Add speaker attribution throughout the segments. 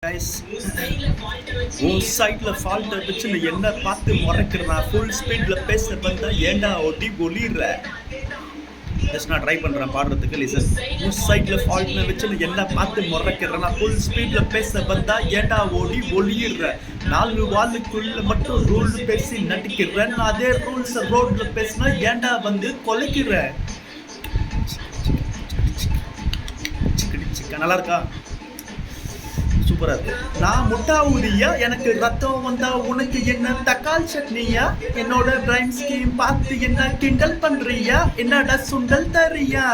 Speaker 1: Guys, உன் சைட்ல ஃபால்ட்டை வச்சு நீ என்ன பார்த்து முறைக்கிறா? ஃபுல் ஸ்பீட்ல பேச வந்தா ஏண்டா ஓட்டி ஒளிடுற? ஜஸ்ட் நான் ட்ரை பண்றேன் பாடுறதுக்கு. லிசன். உன் சைட்ல ஃபால்ட்ல வச்சு நீ என்ன பார்த்து முறைக்கிறா? ஃபுல் ஸ்பீட்ல பேச வந்தா ஏண்டா ஓடி ஒளிடுற? 4 வாலுக்குள்ள மட்டும் ரூல் பேசி நடிக்கிறேன். அதே ரூல்ஸ் ரோட்ல பேசினா ஏண்டா வந்து கொலைக்கிற? நல்லா இருக்கா? சூப்பரா இருக்கு. நான் முட்டா ஊதியா, எனக்கு ரத்தம் வந்தா உனக்கு என்ன தக்காளி சட்னியா? என்னோட ட்ரைம் ஸ்கீம் பார்த்து என்ன கிண்டல் பண்றியா? என்னடா சுண்டல் தரியா?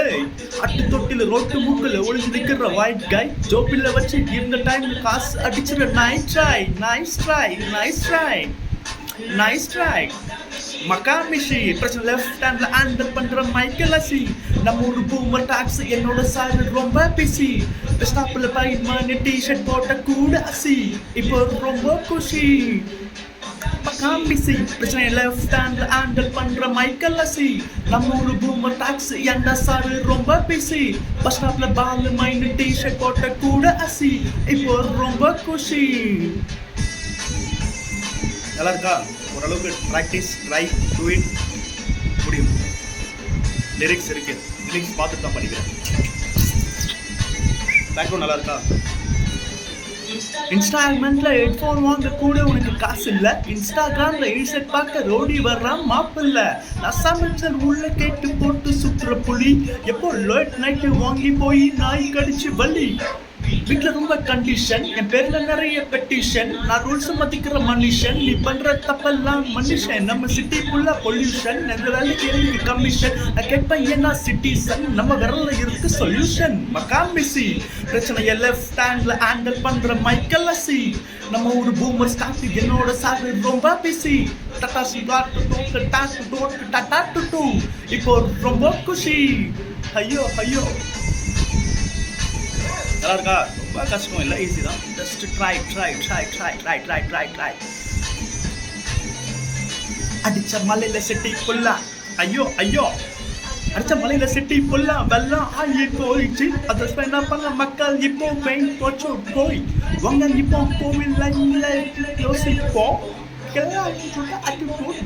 Speaker 1: ஏய், அட்டு தொட்டில ரோட்டு மூக்குல ஒளிஞ்சு நிக்கிற ஒயிட் கை ஜோப்பில வச்சு இந்த டைம் காசு அடிச்சிட. Nice try, nice try, nice try, nice try. மக்காமிஷி பிரச்சனை லெஃப்ட் ஹேண்ட்ல ஹேண்டில் பண்ற மைக்கேல் அசி. நம்ம ஒரு பூமர் டாக்ஸ் என்னோட சார் ரொம்ப பிசி. ஸ்டாப்ல பைட் மணி டிஷர்ட் போட்ட கூட அசி. இப்போ ரொம்ப குஷி. மக்காமிஷி பிரச்சனை லெஃப்ட் ஹேண்ட்ல ஹேண்டில் பண்ற மைக்கேல் அசி. நம்ம ஒரு பூமர் டாக்ஸ் என்னோட சார் ரொம்ப பிசி. பஸ் ஸ்டாப்ல பால் மணி டிஷர்ட் போட்ட கூட அசி. இப்போ ரொம்ப குஷி. நல்லா இருக்கா? ஓரளவுக்கு ப்ராக்டிஸ், ட்ரை, டூ இட் முடியும். லிரிக்ஸ் இருக்கு, லிரிக்ஸ் பார்த்துட்டு தான் படிக்கிறேன். பேக்ரவுண்ட் நல்லா இருக்கா? இன்ஸ்டால்மெண்ட்ல ஹெட்ஃபோன் வாங்க கூட உனக்கு காசு இல்ல. இன்ஸ்டாகிராம்ல இன்செட் பார்க்க ரோடி வர்றான் மாப்பிள்ள. நான் சமைச்சல் உள்ள கேட்டு போட்டு சுற்றுற புலி. எப்போ லேட் நைட்டு வாங்கி போய் நாய் கடிச்சு வலி. வீட்டுல ரொம்ப கண்டிஷன், என் பேர்ல நிறைய பெட்டிஷன். நான் ரூல்ஸ் மதிக்கிற மனுஷன், நீ பண்ற தப்பெல்லாம் மனுஷன். நம்ம சிட்டி ஃபுல்லா பொல்யூஷன், எங்க வேலைக்கு எனக்கு கமிஷன். நான் கேட்பேன் ஏன்னா சிட்டிசன், நம்ம விரல்ல இருக்கு சொல்யூஷன். மக்காமிசி பிரச்சனைய லெஃப்ட் ஹேண்ட்ல ஹேண்டில் பண்ற மைக்கேல் அசி. நம்ம ஒரு பூமர் ஸ்டாக் என்னோட சார் ரொம்ப பிசி. டட்டாசி டாட்டு டோட்டு டாட்டு டோட்டு டட்டாட்டு டூ. இப்போ ரொம்ப குஷி. ஐயோ ஐயோ. நல்லா இருக்கா? ரொம்ப கஷ்டம் இல்லை, ஈஸி தான். Just try try try try try try try try. அடிச்ச மலையில செட்டி புல்லா. ஐயோ ஐயோ. அடிச்ச மலையில செட்டி புல்லா. வெள்ளம் ஆகி போயிடுச்சு. அதை என்ன பண்ண மக்கள் இப்போ பெயின் போச்சு போய் வாங்க இப்போ கோவில் லைன்ல யோசிப்போம்.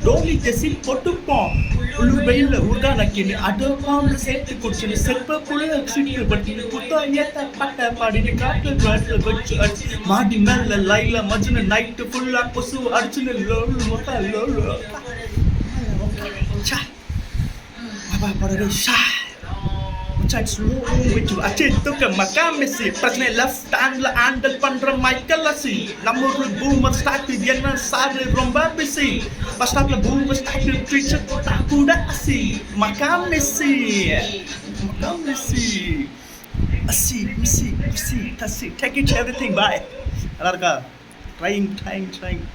Speaker 1: டோலி ஜெசி போட்டுப்போம். உள்ள வெயில உருகானக்கின்னு அடப்பாம்பு சேர்த்து குடிச்சுன்னு செப்ப புள்ள சிட்டு பட்டி புத்தம் ஏத்த பட்ட பாடினு காட்டு காட்டுல வச்சு அடிச்சு மாடி மேல லைல மஜ்னு நைட்டு ஃபுல்லா கொசு அடிச்சுன்னு லோலு மொத்தா லோலு. பாபா படவே ஷா. பிரச்சனை லெஃப்ட் ஹேண்ட்ல ஹேண்டில் பண்ற மைக்கேல் அசி. நம்ம ஒரு பூமர் ஸ்டாக் என்ன சாரு ரொம்ப பிஸி. பஸ் ஸ்டாப்ல பூமர் ஸ்டாக் டீச்சர் போட்டா கூட அசி. மக்காமிசி மக்காமிசி அசி மிசி மிசி தசி. Take it everything. பாய். நல்லா இருக்கா? Trying trying trying.